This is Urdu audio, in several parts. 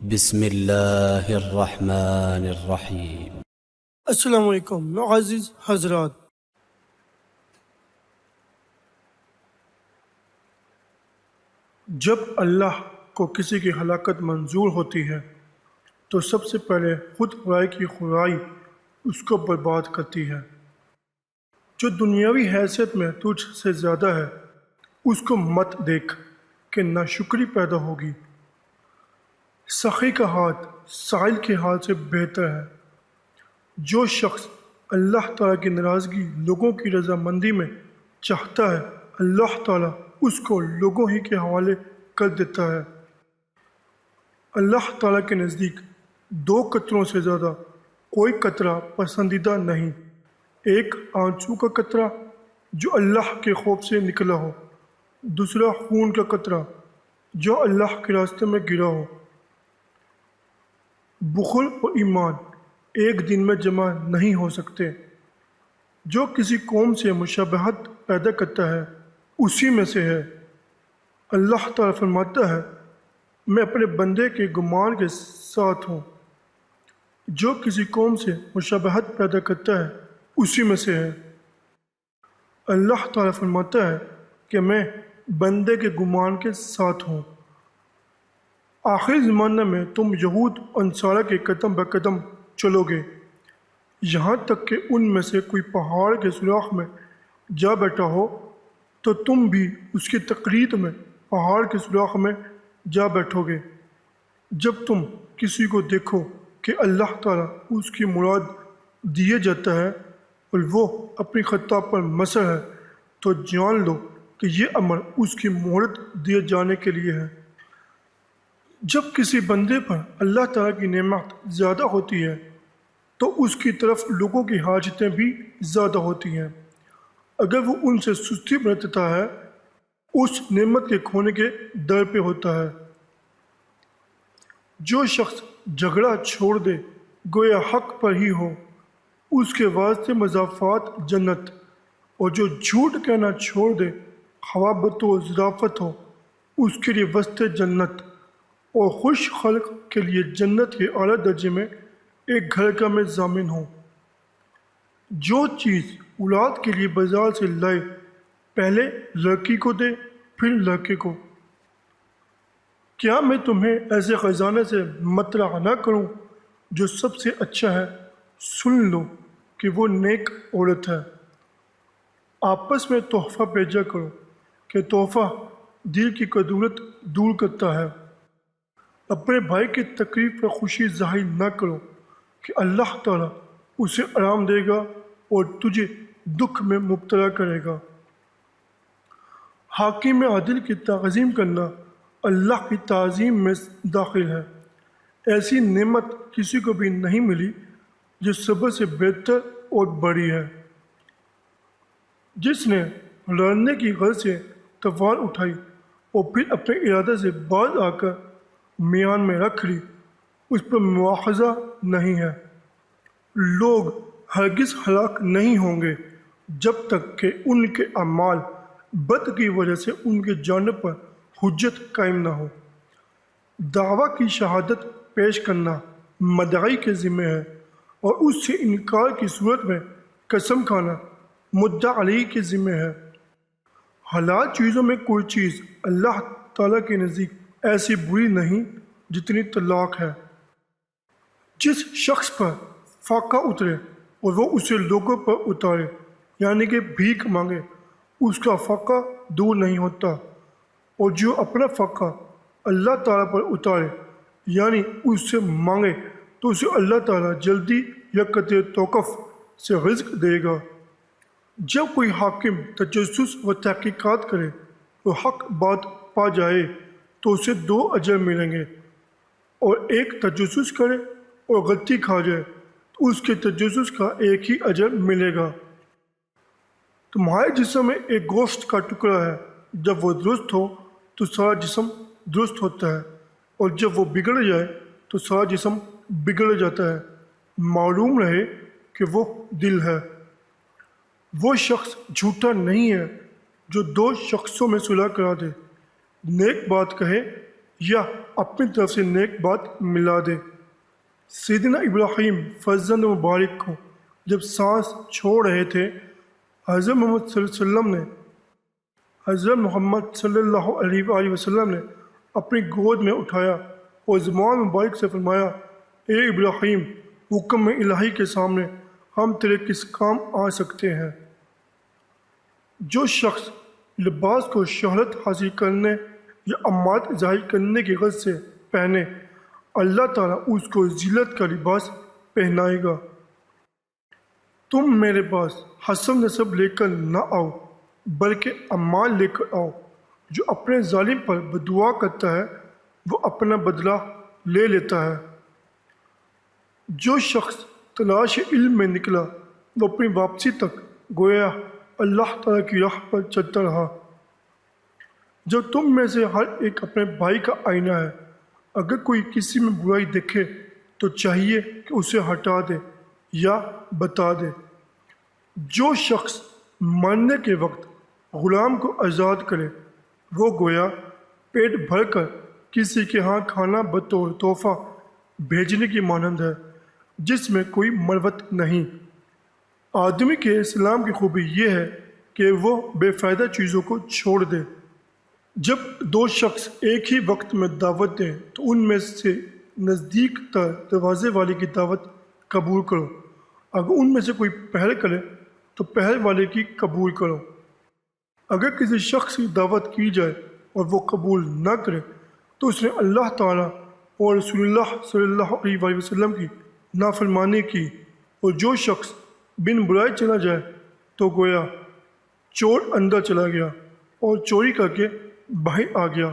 بسم اللہ الرحمن الرحیم۔ السلام علیکم معزز حضرات، جب اللہ کو کسی کی ہلاکت منظور ہوتی ہے تو سب سے پہلے خود خدائی کی خدائی اس کو برباد کرتی ہے۔ جو دنیاوی حیثیت میں تجھ سے زیادہ ہے اس کو مت دیکھ کہ ناشکری پیدا ہوگی۔ سخی کا ہاتھ سائل کے ہاتھ سے بہتر ہے۔ جو شخص اللہ تعالیٰ کی ناراضگی لوگوں کی رضامندی میں چاہتا ہے، اللہ تعالیٰ اس کو لوگوں ہی کے حوالے کر دیتا ہے۔ اللہ تعالیٰ کے نزدیک دو قطروں سے زیادہ کوئی قطرہ پسندیدہ نہیں۔ ایک آنسو کا قطرہ جو اللہ کے خوف سے نکلا ہو، دوسرا خون کا قطرہ جو اللہ کے راستے میں گرا ہو۔ بخل اور ایمان ایک دن میں جمع نہیں ہو سکتے۔ جو کسی قوم سے مشابہت پیدا کرتا ہے اسی میں سے ہے۔ اللہ تعالیٰ فرماتا ہے، میں اپنے بندے کے گمان کے ساتھ ہوں۔ جو کسی قوم سے مشابہت پیدا کرتا ہے اسی میں سے ہے۔ اللہ تعالیٰ فرماتا ہے کہ میں بندے کے گمان کے ساتھ ہوں۔ آخری زمانہ میں تم یہود و نصارہ کے قدم بقدم چلو گے، یہاں تک کہ ان میں سے کوئی پہاڑ کے سوراخ میں جا بیٹھا ہو تو تم بھی اس کی تقلید میں پہاڑ کے سوراخ میں جا بیٹھو گے۔ جب تم کسی کو دیکھو کہ اللہ تعالیٰ اس کی مراد دیے جاتا ہے اور وہ اپنی خطا پر مصر ہے تو جان لو کہ یہ امر اس کی مہلت دیے جانے کے لیے ہے۔ جب کسی بندے پر اللہ تعالیٰ کی نعمت زیادہ ہوتی ہے تو اس کی طرف لوگوں کی حاجتیں بھی زیادہ ہوتی ہیں۔ اگر وہ ان سے سستی برتتا ہے اس نعمت کے کھونے کے در پہ ہوتا ہے۔ جو شخص جھگڑا چھوڑ دے گویا حق پر ہی ہو، اس کے واسطے مضافات جنت، اور جو جھوٹ کہنا چھوڑ دے خواہ و ظرافت ہو اس کے لیے وسط جنت، اور خوش خلق کے لیے جنت کے اعلیٰ درجے میں ایک گھر کا میں ضامن ہوں۔ جو چیز اولاد کے لیے بازار سے لائے پہلے لڑکی کو دے پھر لڑکے کو۔ کیا میں تمہیں ایسے خزانے سے مطلع نہ کروں جو سب سے اچھا ہے؟ سن لو کہ وہ نیک عورت ہے۔ آپس میں تحفہ بھیجا کرو کہ تحفہ دل کی کدورت دور کرتا ہے۔ اپنے بھائی کی تقریب پر خوشی ظاہر نہ کرو کہ اللہ تعالیٰ اسے آرام دے گا اور تجھے دکھ میں مبتلا کرے گا۔ حاکم عادل کی تعظیم کرنا اللہ کی تعظیم میں داخل ہے۔ ایسی نعمت کسی کو بھی نہیں ملی جو صبر سے بہتر اور بڑی ہے۔ جس نے لڑنے کی غرض سے تلوار اٹھائی اور پھر اپنے ارادے سے باز آ کر میان میں رکھ لی، اس پر مواخذہ نہیں ہے۔ لوگ ہرگز ہلاک نہیں ہوں گے جب تک کہ ان کے اعمال بد کی وجہ سے ان کی جانب پر حجت قائم نہ ہو۔ دعویٰ کی شہادت پیش کرنا مدعی کے ذمہ ہے اور اس سے انکار کی صورت میں قسم کھانا مدعا علیہ کے ذمہ ہے۔ حلال چیزوں میں کوئی چیز اللہ تعالیٰ کے نزدیک ایسی بری نہیں جتنی طلاق ہے۔ جس شخص پر فاقہ اترے اور وہ اسے لوگوں پر اتارے یعنی کہ بھیک مانگے، اس کا فاقہ دور نہیں ہوتا، اور جو اپنا فاقہ اللہ تعالیٰ پر اتارے یعنی اس سے مانگے تو اسے اللہ تعالیٰ جلدی یا قطع توقف سے رزق دے گا۔ جب کوئی حاکم تجسس و تحقیقات کرے اور حق بات پا جائے تو اسے 2 اجر ملیں گے، اور ایک تجسس کرے اور غلطی کھا جائے تو اس کے تجسس کا ایک ہی اجر ملے گا۔ تمہارے جسم میں ایک گوشت کا ٹکڑا ہے، جب وہ درست ہو تو سارا جسم درست ہوتا ہے، اور جب وہ بگڑ جائے تو سارا جسم بگڑ جاتا ہے۔ معلوم رہے کہ وہ دل ہے۔ وہ شخص جھوٹا نہیں ہے جو 2 شخصوں میں صلح کرا دے، نیک بات کہے یا اپنی طرف سے نیک بات ملا دے۔ سیدنا ابراہیم فرزند مبارک کو جب سانس چھوڑ رہے تھے، حضرت محمد صلی اللہ علیہ وآلہ وسلم نے اپنی گود میں اٹھایا اور زبان مبارک سے فرمایا، اے ابراہیم، حکم الہی کے سامنے ہم تیرے کس کام آ سکتے ہیں؟ جو شخص لباس کو شہرت حاصل کرنے یا امانت ظاہر کرنے کی غرض سے پہنے، اللہ تعالیٰ اس کو ذلت کا لباس پہنائے گا۔ تم میرے پاس حسب نسب لے کر نہ آؤ، بلکہ اعمال لے کر آؤ۔ جو اپنے ظالم پر بددعا کرتا ہے وہ اپنا بدلہ لے لیتا ہے۔ جو شخص تلاش علم میں نکلا وہ اپنی واپسی تک گویا اللہ تعالیٰ کی راہ پر چلتا رہا۔ جب تم میں سے ہر ایک اپنے بھائی کا آئینہ ہے، اگر کوئی کسی میں برائی دیکھے تو چاہیے کہ اسے ہٹا دے یا بتا دے۔ جو شخص مرنے کے وقت غلام کو آزاد کرے وہ گویا پیٹ بھر کر کسی کے ہاں کھانا بطور تحفہ بھیجنے کی مانند ہے، جس میں کوئی مروت نہیں۔ آدمی کے اسلام کی خوبی یہ ہے کہ وہ بے فائدہ چیزوں کو چھوڑ دے۔ جب دو شخص ایک ہی وقت میں دعوت دیں تو ان میں سے نزدیک تر دروازے والے کی دعوت قبول کرو۔ اگر ان میں سے کوئی پہل کرے تو پہل والے کی قبول کرو۔ اگر کسی شخص کی دعوت کی جائے اور وہ قبول نہ کرے تو اس نے اللہ تعالیٰ اور رسول اللہ صلی اللہ علیہ وآلہ وسلم کی نافرمانی کی، اور جو شخص بن بلائے چلا جائے تو گویا چور اندر چلا گیا اور چوری کر کے باہر آ گیا۔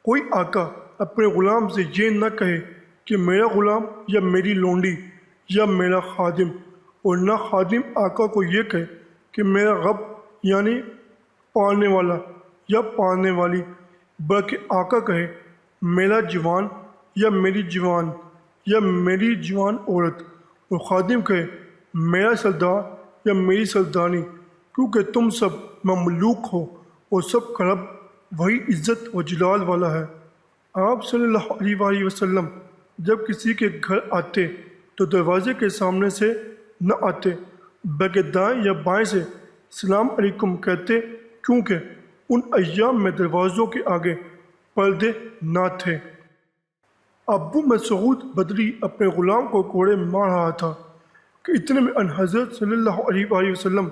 کوئی آقا اپنے غلام سے یہ نہ کہے کہ میرا غلام یا میری لونڈی یا میرا خادم، اور نہ خادم آقا کو یہ کہے کہ میرا رب یعنی پالنے والا یا پالنے والی، بلکہ آقا کہے میرا جوان یا میری جوان یا میری جوان عورت، اور خادم کہے میرا سردار یا میری سردانی، کیونکہ تم سب مملوک ہو اور سب کا رب وہی عزت و جلال والا ہے۔ آپ صلی اللہ علیہ وآلہ وسلم جب کسی کے گھر آتے تو دروازے کے سامنے سے نہ آتے بلکہ دائیں یا بائیں سے السلام علیکم کہتے، کیونکہ ان ایام میں دروازوں کے آگے پردے نہ تھے۔ ابو مسعود بدری اپنے غلام کو کوڑے مار رہا تھا کہ اتنے میں ان حضرت صلی اللہ علیہ وآلہ وسلم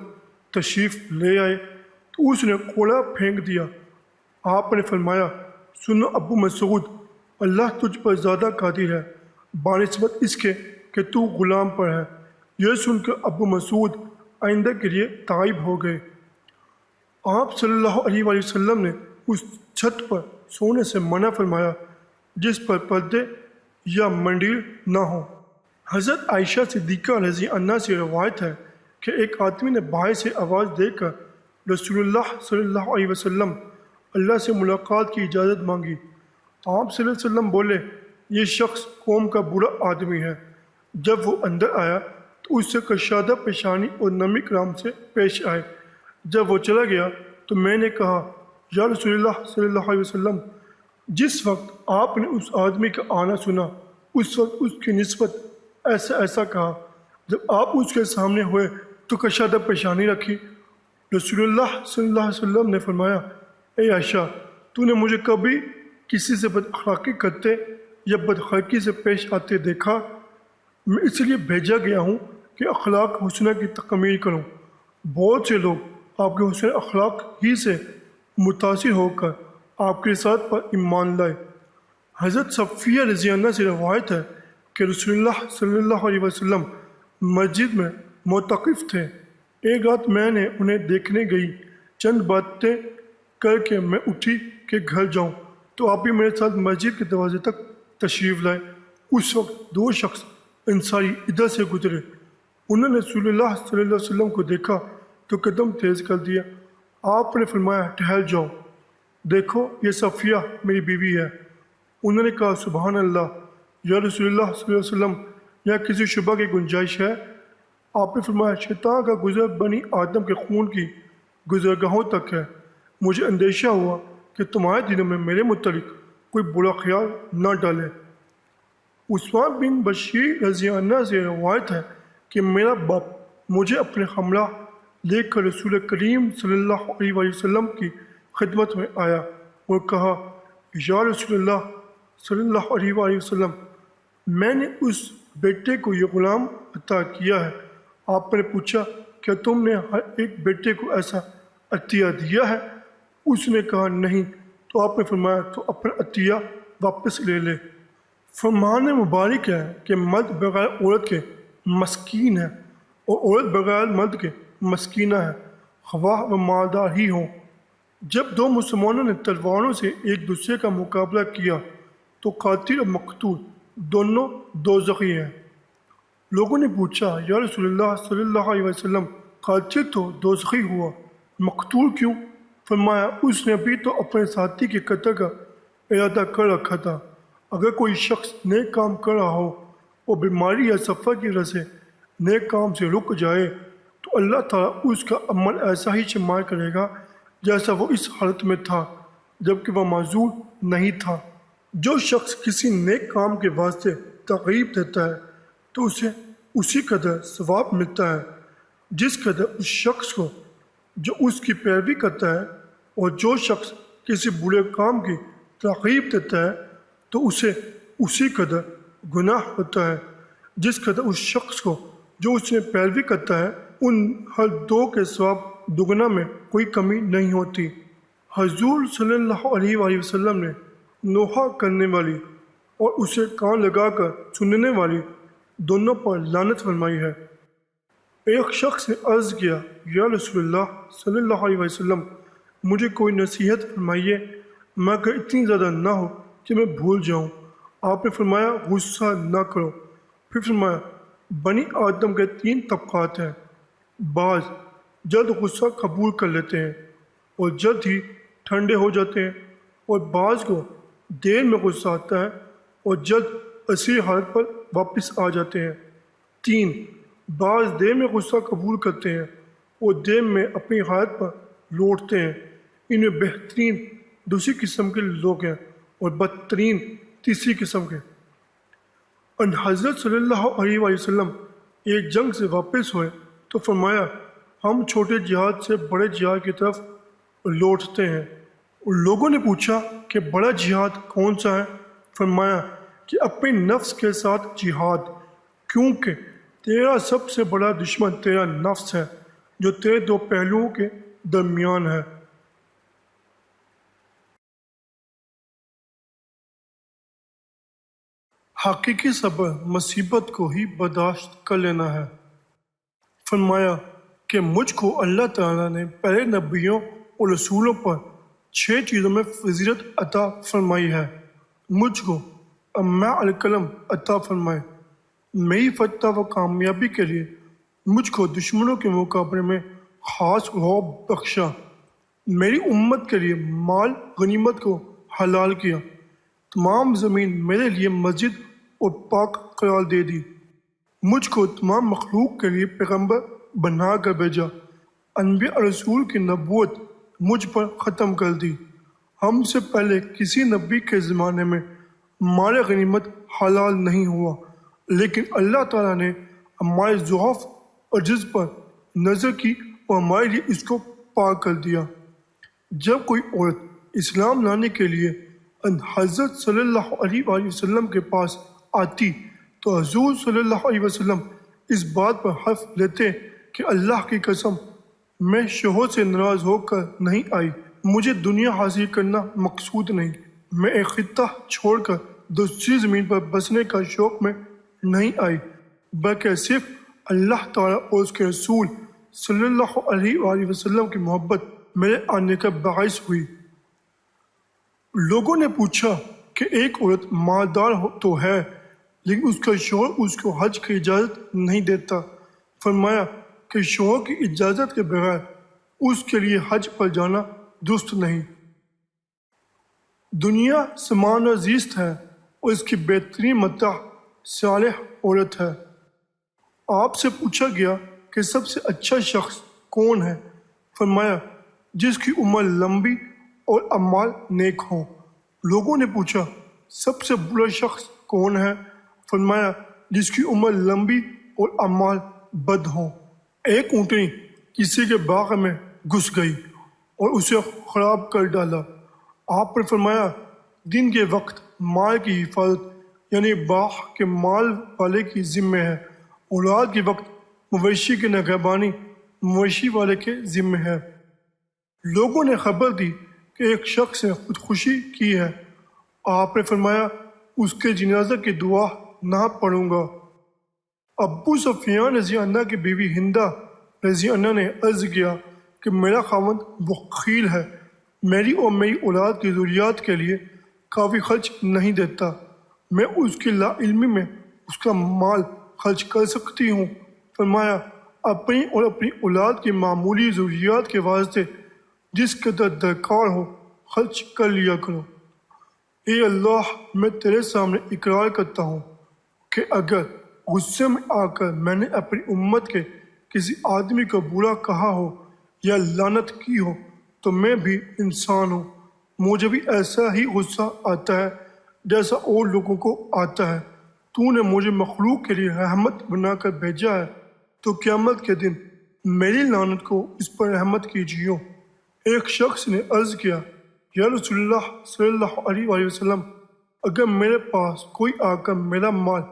تشریف لے آئے تو اس نے کوڑا پھینک دیا۔ آپ نے فرمایا، سنو ابو مسعود، اللہ تجھ پر زیادہ قادر ہے بنسبت اس کے کہ تو غلام پر ہے۔ یہ سن کر ابو مسعود آئندہ کے لیے تائب ہو گئے۔ آپ صلی اللہ علیہ وآلہ وسلم نے اس چھت پر سونے سے منع فرمایا جس پر پردے یا منڈیر نہ ہو۔ حضرت عائشہ صدیقہ رضی عنہا سے روایت ہے کہ ایک آدمی نے باہر سے آواز دے کر رسول اللہ صلی اللہ علیہ وسلم اللہ سے ملاقات کی اجازت مانگی۔ آپ صلی اللہ علیہ وسلم بولے، یہ شخص قوم کا برا آدمی ہے۔ جب وہ اندر آیا تو اس سے کشادہ پیشانی اور نرمی کرام سے پیش آئے۔ جب وہ چلا گیا تو میں نے کہا، یا رسول اللہ صلی اللہ علیہ وسلم، جس وقت آپ نے اس آدمی کا آنا سنا اس وقت اس کی نسبت ایسا ایسا کہا۔ جب آپ اس کے سامنے ہوئے تو کشادہ پیشانی رکھی۔ رسول اللہ صلی اللہ علیہ وسلم نے فرمایا، اے عائشہ، تو نے مجھے کبھی کسی سے بد اخلاقی کرتے یا بدخلقی سے پیش آتے دیکھا؟ میں اس لیے بھیجا گیا ہوں کہ اخلاق حسنہ کی تکمیل کروں۔ بہت سے لوگ آپ کے حسن اخلاق ہی سے متاثر ہو کر آپ کے رسالت پر ایمان لائے۔ حضرت صفیہ رضی اللہ سے روایت ہے کہ رسول اللہ صلی اللہ علیہ وسلم مسجد میں معتکف تھے۔ ایک رات میں نے انہیں دیکھنے گئی، چند باتیں کر کے میں اٹھی کہ گھر جاؤں تو آپ بھی میرے ساتھ مسجد کے دروازے تک تشریف لائے۔ اس وقت دو شخص انصاری ادھر سے گزرے۔ انہوں نے رسول اللہ صلی اللہ علیہ وسلم کو دیکھا تو قدم تیز کر دیا۔ آپ نے فرمایا، ٹھہر جاؤ، دیکھو یہ صفیہ میری بیوی ہے۔ انہوں نے کہا، سبحان اللہ، یا رسول اللہ صلی اللہ علیہ وسلم، یا کسی شبہ کی گنجائش ہے؟ آپ نے فرمایا، شیطان کا گزر بنی آدم کے خون کی گزرگاہوں تک ہے۔ مجھے اندیشہ ہوا کہ تمہارے دلوں میں میرے متعلق کوئی برا خیال نہ ڈالے۔ عثمان بن بشیر رضی اللہ عنہ سے روایت ہے کہ میرا باپ مجھے اپنے حملہ لے کر رسول کریم صلی اللہ علیہ وآلہ وسلم کی خدمت میں آیا اور کہا، یا رسول اللہ صلی اللہ علیہ وآلہ وسلم، میں نے اس بیٹے کو یہ غلام عطا کیا ہے۔ آپ نے پوچھا، کیا تم نے ہر ایک بیٹے کو ایسا عطیہ دیا ہے؟ اس نے کہا نہیں۔ تو آپ نے فرمایا، تو اپنا عطیہ واپس لے لے۔ فرمان مبارک ہے کہ مرد بغیر عورت کے مسکین ہے اور عورت بغیر مرد کے مسکینہ ہے، خواہ و مالدار ہی ہوں۔ جب دو مسلمانوں نے تلواروں سے ایک دوسرے کا مقابلہ کیا تو قاتل اور مقتول دونوں دوزخی ہیں۔ لوگوں نے پوچھا، یا رسول اللہ صلی اللہ علیہ وسلم، قاتل تو دوزخی ہوا، مقتول کیوں؟ فرمایا، اس نے بھی تو اپنے ساتھی کے قتل کا ارادہ کر رکھا تھا۔ اگر کوئی شخص نیک کام کر رہا ہو اور بیماری یا سفر کی وجہ سے نیک کام سے رک جائے تو اللہ تعالیٰ اس کا عمل ایسا ہی شمار کرے گا جیسا وہ اس حالت میں تھا جبکہ وہ معذور نہیں تھا۔ جو شخص کسی نیک کام کے واسطے ترغیب دیتا ہے تو اسے اسی قدر ثواب ملتا ہے جس قدر اس شخص کو جو اس کی پیروی کرتا ہے، اور جو شخص کسی برے کام کی ترغیب دیتا ہے تو اسے اسی قدر گناہ ہوتا ہے جس قدر اس شخص کو جو اس میں پیروی کرتا ہے۔ ان ہر دو کے ثواب دگنا میں کوئی کمی نہیں ہوتی۔ حضور صلی اللہ علیہ وآلہ وسلم نے نوحہ کرنے والی اور اسے کان لگا کر سننے والی دونوں پر لعنت فرمائی ہے۔ ایک شخص نے عرض کیا، یا رسول اللہ صلی اللہ علیہ وسلم، مجھے کوئی نصیحت فرمائیے مگر اتنی زیادہ نہ ہو کہ میں بھول جاؤں۔ آپ نے فرمایا، غصہ نہ کرو۔ پھر فرمایا، بنی آدم کے 3 طبقات ہیں، بعض جلد غصہ قبول کر لیتے ہیں اور جلد ہی ٹھنڈے ہو جاتے ہیں، اور بعض کو دیر میں غصہ آتا ہے اور جلد اسی حالت پر واپس آ جاتے ہیں۔ 3، بعض دیر میں غصہ قبول کرتے ہیں اور دیر میں اپنی حالت پر لوٹتے ہیں۔ ان میں بہترین دوسری قسم کے لوگ ہیں اور بدترین تیسری قسم کے۔ ان حضرت صلی اللہ علیہ وآلہ وسلم ایک جنگ سے واپس ہوئے تو فرمایا، ہم چھوٹے جہاد سے بڑے جہاد کی طرف لوٹتے ہیں۔ لوگوں نے پوچھا کہ بڑا جہاد کون سا ہے؟ فرمایا کہ اپنے نفس کے ساتھ جہاد، کیونکہ تیرا سب سے بڑا دشمن تیرا نفس ہے جو تیرے 2 پہلوؤں کے درمیان ہے۔ حقیقی صبر مصیبت کو ہی برداشت کر لینا ہے۔ فرمایا کہ مجھ کو اللہ تعالیٰ نے پہلے نبیوں اور رسولوں پر 6 چیزوں میں فضیلت عطا فرمائی ہے۔ مجھ کو اما القلم عطا فرمائے، میری فتح و کامیابی کے لیے مجھ کو دشمنوں کے مقابلے میں خاص رعب بخشا، میری امت کے لیے مال غنیمت کو حلال کیا، تمام زمین میرے لیے مسجد اور پاک قرار دے دی، مجھ کو تمام مخلوق کے لیے پیغمبر بنا کر بھیجا، انبیاء اور رسول کی نبوت مجھ پر ختم کر دی۔ ہم سے پہلے کسی نبی کے زمانے میں مال غنیمت حلال نہیں ہوا، لیکن اللہ تعالیٰ نے ہمارے ضعف اور عجز پر نظر کی اور ہمارے لیے اس کو پاک کر دیا۔ جب کوئی عورت اسلام لانے کے لیے حضرت صلی اللہ علیہ وآلہ وسلم کے پاس آتی تو حضور صلی اللہ علیہ وسلم اس بات پر حلف لیتے کہ اللہ کی قسم، میں شوہر سے ناراض ہو کر نہیں آئی، مجھے دنیا حاصل کرنا مقصود نہیں، میں ایک خطہ چھوڑ کر دوسری زمین پر بسنے کا شوق میں نہیں آئی، بلکہ صرف اللہ تعالیٰ اور اس کے رسول صلی اللہ علیہ وآلہ وسلم کی محبت میرے آنے کا باعث ہوئی۔ لوگوں نے پوچھا کہ ایک عورت مالدار تو ہے لیکن اس کا شوہر اس کو حج کی اجازت نہیں دیتا۔ فرمایا کہ شوہر کی اجازت کے بغیر اس کے لیے حج پر جانا درست نہیں۔ دنیا سامان و زیست ہے اور اس کی بہترین متاع صالح عورت ہے۔ آپ سے پوچھا گیا کہ سب سے اچھا شخص کون ہے؟ فرمایا جس کی عمر لمبی اور اعمال نیک ہوں۔ لوگوں نے پوچھا سب سے برا شخص کون ہے؟ فرمایا جس کی عمر لمبی اور اعمال بد ہوں۔ ایک اونٹنی کسی کے باغ میں گھس گئی اور اسے خراب کر ڈالا۔ آپ نے فرمایا دن کے وقت مال کی حفاظت یعنی باغ کے مال والے کی ذمہ ہے، اور رات کے وقت مویشی کی نگہبانی مویشی والے کے ذمہ ہے۔ لوگوں نے خبر دی کہ ایک شخص نے خودکشی کی ہے۔ آپ نے فرمایا اس کے جنازہ کی دعا نہ پڑھوں گا۔ ابو سفیان رضی اللہ کی بیوی ہندہ رضی اللہ نے عرض کیا کہ میرا خاوند بخیل ہے، میری اور میری اولاد کی ضروریات کے لیے کافی خرچ نہیں دیتا، میں اس کی لا علمی میں اس کا مال خرچ کر سکتی ہوں۔ فرمایا اپنی اور اپنی اولاد کی معمولی ضروریات کے واسطے جس قدر درکار ہو خرچ کر لیا کرو۔ اے اللہ، میں تیرے سامنے اقرار کرتا ہوں کہ اگر غصے میں آ کر میں نے اپنی امت کے کسی آدمی کو برا کہا ہو یا لعنت کی ہو تو میں بھی انسان ہوں، مجھے بھی ایسا ہی غصہ آتا ہے جیسا اور لوگوں کو آتا ہے۔ تو نے مجھے مخلوق کے لیے رحمت بنا کر بھیجا ہے، تو قیامت کے دن میری لعنت کو اس پر رحمت کیجیو۔ ایک شخص نے عرض کیا یا رسول اللہ صلی اللہ علیہ وآلہ وسلم، اگر میرے پاس کوئی آ کر میرا مال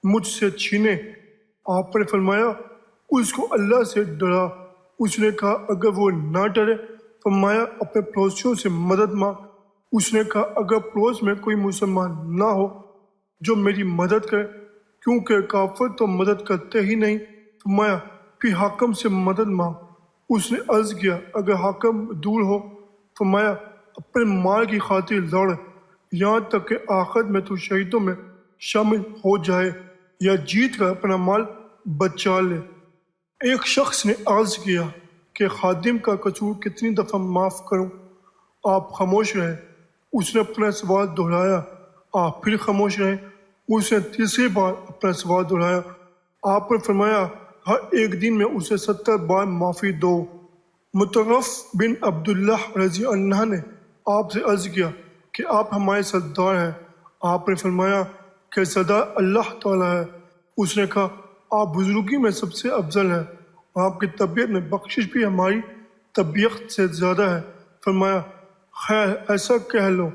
مجھ سے چھینے، آپ نے فرمایا اس کو اللہ سے ڈرا۔ اس نے کہا اگر وہ نہ ڈرے؟ فرمایا اپنے پڑوسیوں سے مدد مانگ۔ اس نے کہا اگر پڑوس میں کوئی مسلمان نہ ہو جو میری مدد کرے، کیونکہ کافر تو مدد کرتے ہی نہیں۔ فرمایا پھر حاکم سے مدد مانگ۔ اس نے عرض کیا اگر حاکم دور ہو؟ فرمایا اپنے مال کی خاطر لڑ یہاں تک کہ آخرت میں تو شہیدوں میں شامل ہو جائے یا جیت کر اپنا مال بچا لے۔ ایک شخص نے عرض کیا کہ خادم کا قصور کتنی دفعہ معاف کروں؟ آپ خاموش رہے۔ اس نے اپنا سوال دہرایا، آپ پھر خاموش رہے۔ اس نے تیسری بار اپنا سوال دہرایا۔ آپ نے فرمایا ہر ایک دن میں اسے 70 بار معافی دو۔ مطرف بن عبداللہ رضی اللہ نے آپ سے عرض کیا کہ آپ ہمارے سردار ہیں۔ آپ نے فرمایا کہ سردار اللہ تعالیٰ ہے۔ اس نے کہا آپ بزرگی میں سب سے افضل ہیں، آپ کی طبیعت میں بخشش بھی ہماری طبیعت سے زیادہ ہے۔ فرمایا خیر ایسا کہہ لو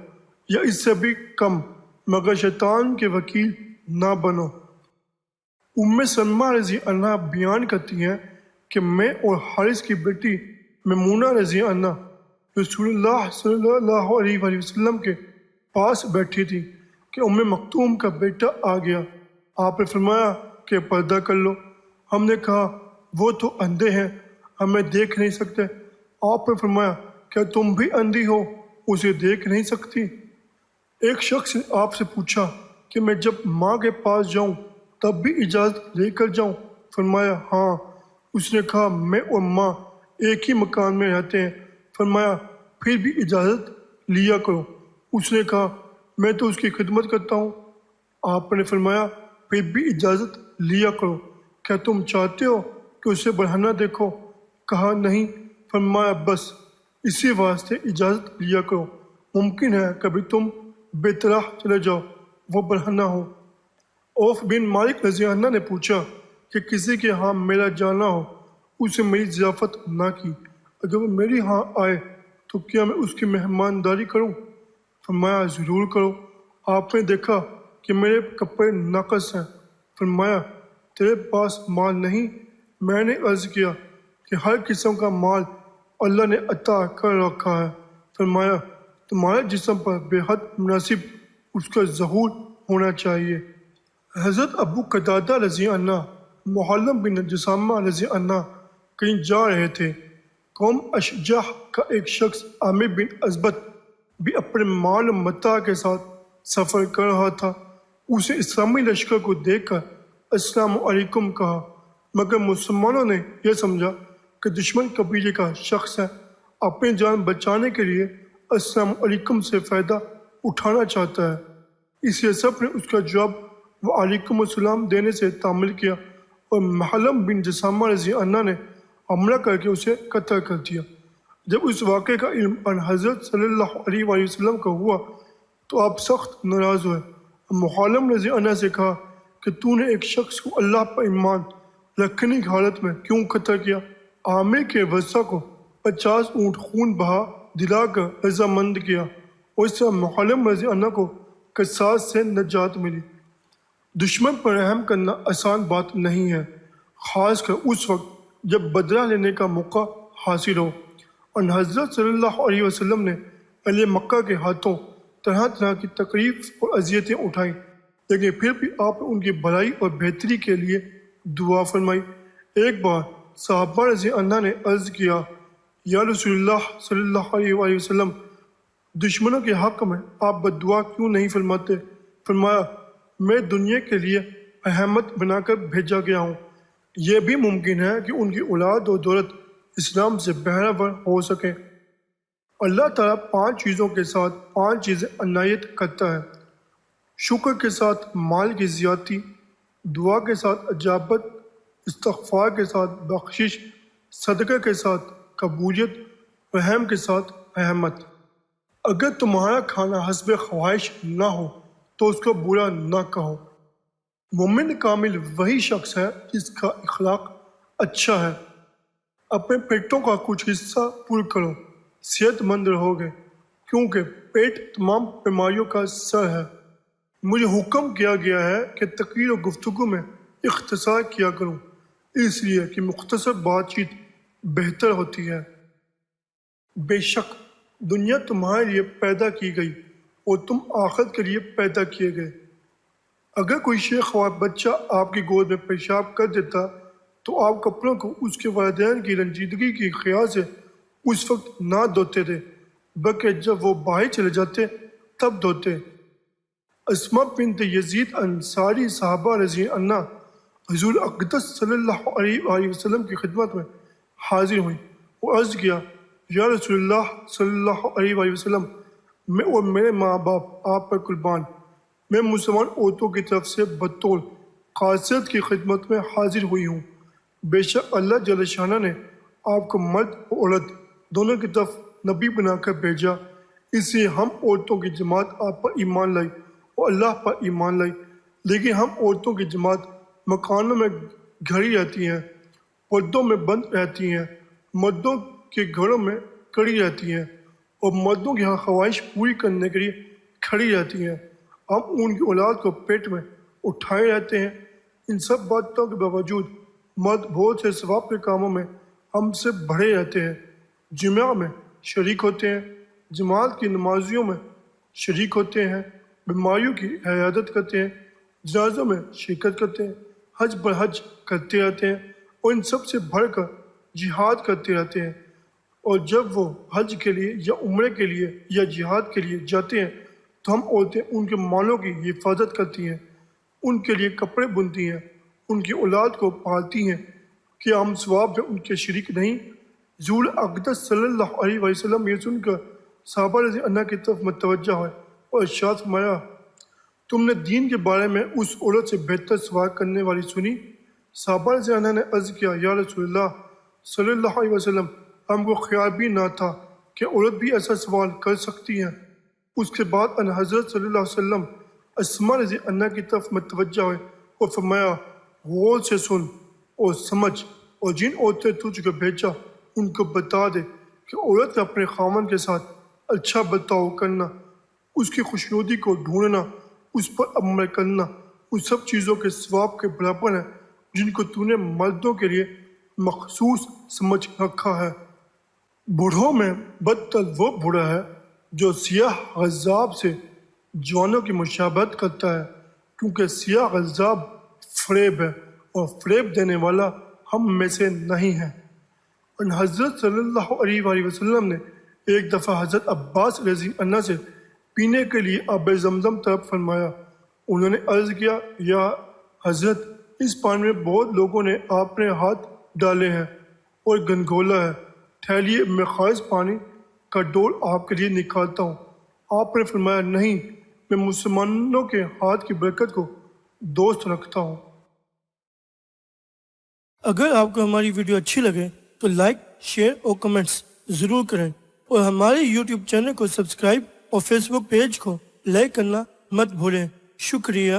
یا اس سے بھی کم، مگر شیطان کے وکیل نہ بنو۔ ام سلمہ رضی اللہ بیان کرتی ہیں کہ میں اور حارث کی بیٹی میمونہ رضی اللہ رسول اللہ صلی اللہ علیہ وآلہ وسلم کے پاس بیٹھی تھی کہ ام مکتوم کا بیٹا آ گیا۔ آپ نے فرمایا کہ پردہ کر لو۔ ہم نے کہا وہ تو اندھے ہیں، ہمیں دیکھ نہیں سکتے۔ آپ نے فرمایا کیا تم بھی اندھی ہو، اسے دیکھ نہیں سکتی؟ ایک شخص نے آپ سے پوچھا کہ میں جب ماں کے پاس جاؤں تب بھی اجازت لے کر جاؤں؟ فرمایا ہاں۔ اس نے کہا میں اور ماں ایک ہی مکان میں رہتے ہیں۔ فرمایا پھر بھی اجازت لیا کرو۔ اس نے کہا میں تو اس کی خدمت کرتا ہوں۔ آپ نے فرمایا پھر بھی اجازت لیا کرو، کیا تم چاہتے ہو کہ اسے بڑھانا دیکھو؟ کہا نہیں۔ فرمایا بس اسی واسطے اجازت لیا کرو، ممکن ہے کبھی تم بے طرح چلے جاؤ، وہ بڑھانا ہو۔ اوف بن مالک رضی اللہ نے پوچھا کہ کسی کے ہاں میرا جانا ہو، اسے میری ضیافت نہ کی، اگر وہ میری ہاں آئے تو کیا میں اس کی مہمانداری کروں؟ فرمایا ضرور کرو۔ آپ نے دیکھا کہ میرے کپڑے ناقص ہیں۔ فرمایا تیرے پاس مال نہیں؟ میں نے عرض کیا کہ ہر قسم کا مال اللہ نے عطا کر رکھا ہے۔ فرمایا تمہارے جسم پر بے حد مناسب اس کا ظہور ہونا چاہیے۔ حضرت ابو قتادہ رضی اللہ، محلم بن جسامہ رضی اللہ کہیں جا رہے تھے۔ قوم اشجع کا ایک شخص عامر بن ازبط بھی اپنے مال و متاع کے ساتھ سفر کر رہا تھا۔ اسے اسلامی لشکر کو دیکھ کر السلام علیکم کہا، مگر مسلمانوں نے یہ سمجھا کہ دشمن قبیلے کا شخص ہے، اپنی جان بچانے کے لیے السلام علیکم سے فائدہ اٹھانا چاہتا ہے، اس لیے سب نے اس کا جواب وعلیکم السلام دینے سے تعامل کیا اور محلم بن جسامہ رضی اللہ نے حملہ کر کے اسے قتل کر دیا۔ جب اس واقعے کا علم ان حضرت صلی اللہ علیہ وآلہ وسلم کو ہوا تو آپ سخت ناراض ہوئے۔ محالم رضی عنہ سے کہا کہ تو نے ایک شخص کو اللہ پر ایمان رکھنے کی حالت میں کیوں قتل کیا؟ عامر کے ورثہ کو 50 اونٹ خون بہا دلا کر رضامند کیا، اور اس طرح محالم رضی عنہ کو قصاص سے نجات ملی۔ دشمن پر رحم کرنا آسان بات نہیں ہے، خاص کر اس وقت جب بدلہ لینے کا موقع حاصل ہو۔ اور حضرت صلی اللہ علیہ وسلم نے اہل مکہ کے ہاتھوں طرح طرح کی تکلیف اور اذیتیں اٹھائیں، لیکن پھر بھی آپ نے ان کی بھلائی اور بہتری کے لیے دعا فرمائی۔ ایک بار صحابہ رضی عنہ نے عرض کیا، یا رسول اللہ صلی اللہ علیہ وآلہ وسلم، دشمنوں کے حق میں آپ بددعا کیوں نہیں فرماتے؟ فرمایا، میں دنیا کے لیے رحمت بنا کر بھیجا گیا ہوں۔ یہ بھی ممکن ہے کہ ان کی اولاد اور دولت اسلام سے بہرہ ہو سکیں۔ اللہ تعالیٰ 5 چیزوں کے ساتھ 5 چیزیں عنایت کرتا ہے: شکر کے ساتھ مال کی زیادتی، دعا کے ساتھ اجابت، استغفار کے ساتھ بخشش، صدقہ کے ساتھ قبولیت، رحم کے ساتھ رحمت۔ اگر تمہارا کھانا حسب خواہش نہ ہو تو اس کو برا نہ کہو۔ مومن کامل وہی شخص ہے جس کا اخلاق اچھا ہے۔ اپنے پیٹوں کا کچھ حصہ پر کرو، صحت مند رہو گے، کیونکہ پیٹ تمام بیماریوں کا سر ہے۔ مجھے حکم کیا گیا ہے کہ تقریر و گفتگو میں اختصار کیا کروں، اس لیے کہ مختصر بات چیت بہتر ہوتی ہے۔ بے شک دنیا تمہارے لیے پیدا کی گئی اور تم آخرت کے لیے پیدا کیے گئے۔ اگر کوئی شیخ اور بچہ آپ کی گود میں پیشاب کر دیتا تو آپ کپڑوں کو اس کے والدین کی رنجیدگی کے خیال سے اس وقت نہ دھوتے تھے، بلکہ جب وہ باہر چلے جاتے تب دھوتے۔ اسماء بنت یزید انصاری صحابہ رضی عنہ حضور اقدس صلی اللہ علیہ وآلہ وسلم کی خدمت میں حاضر ہوئیں اور عرض کیا، یا رسول اللہ صلی اللہ علیہ وآلہ وسلم، میں اور میرے ماں باپ آپ پر قربان، میں مسلمان عورتوں کی طرف سے بطور قاصد کی خدمت میں حاضر ہوئی ہوں۔ بے شک اللہ جل شانہ نے آپ کو مرد اور عورت دونوں کی طرف نبی بنا کر بھیجا، اس لیے ہم عورتوں کی جماعت آپ پر ایمان لائی اور اللہ پر ایمان لائی، لیکن ہم عورتوں کی جماعت مکانوں میں گھڑی رہتی ہیں، پردوں میں بند رہتی ہیں، مردوں کے گھروں میں کڑی رہتی ہیں، اور مردوں کی خواہش پوری کرنے کے لیے کھڑی رہتی ہیں۔ ہم ان کی اولاد کو پیٹ میں اٹھائے رہتے ہیں۔ ان سب باتوں کے باوجود مرد بہت سے ثواب کے کاموں میں ہم سے بڑھے رہتے ہیں، جمعہ میں شریک ہوتے ہیں، جماعت کی نمازیوں میں شریک ہوتے ہیں، بیماریوں کی عیادت کرتے ہیں، جنازوں میں شرکت کرتے ہیں، حج برحج کرتے رہتے ہیں، اور ان سب سے بڑھ کر جہاد کرتے رہتے ہیں۔ اور جب وہ حج کے لیے یا عمرے کے لیے یا جہاد کے لیے جاتے ہیں تو ہم عورتیں ان کے مالوں کی حفاظت کرتی ہیں، ان کے لیے کپڑے بنتی ہیں، ان کی اولاد کو پالتی ہیں۔ کیا ہم ثواب میں ان کے شریک نہیں؟ حضور اقدس صلی اللہ علیہ وسلم یہ سن کر صحابہ رضی عنہ کی طرف متوجہ ہوئے اور ارشاد فرمایا، تم نے دین کے بارے میں اس عورت سے بہتر سوال کرنے والی سنی؟ صحابہ رضی عنہ نے عرض کیا، یا رسول اللہ صلی اللہ علیہ وسلم، ہم کو خیال بھی نہ تھا کہ عورت بھی ایسا سوال کر سکتی ہے۔ اس کے بعد ان حضرت صلی اللہ علیہ وسلم اسماء رضی عنہ کی طرف متوجہ ہوئے اور فرمایا، غور سے سن اور سمجھ، اور جن عورتیں تجھ کو بھیجا ان کو بتا دے کہ عورت کا اپنے خاوند کے ساتھ اچھا برتاؤ کرنا، اس کی خوشنودی کو ڈھونڈنا، اس پر عمل کرنا، ان سب چیزوں کے ثواب کے برابر ہیں جن کو تو نے مردوں کے لیے مخصوص سمجھ رکھا ہے۔ بوڑھوں میں بدتر وہ بوڑھا ہے جو سیاہ غضاب سے جوانوں کی مشابہت کرتا ہے، کیونکہ سیاہ غضاب فریب ہے اور فریب دینے والا ہم میں سے نہیں ہے۔ ان حضرت صلی اللہ علیہ وآلہ وسلم نے ایک دفعہ حضرت عباس رضی عنہ سے پینے کے لیے آب زمزم طلب فرمایا۔ انہوں نے عرض کیا، یا حضرت، اس پانی میں بہت لوگوں نے اپنے ہاتھ ڈالے ہیں اور گنگولا ہے، ٹھہریے میں خالص پانی کا ڈول آپ کے لیے نکالتا ہوں۔ آپ نے فرمایا، نہیں، میں مسلمانوں کے ہاتھ کی برکت کو دوست رکھتا ہوں۔ اگر آپ کو ہماری ویڈیو اچھی لگے تو لائک، شیئر اور کمنٹس ضرور کریں، اور ہمارے یوٹیوب چینل کو سبسکرائب اور فیس بک پیج کو لائک کرنا مت بھولیں۔ شکریہ۔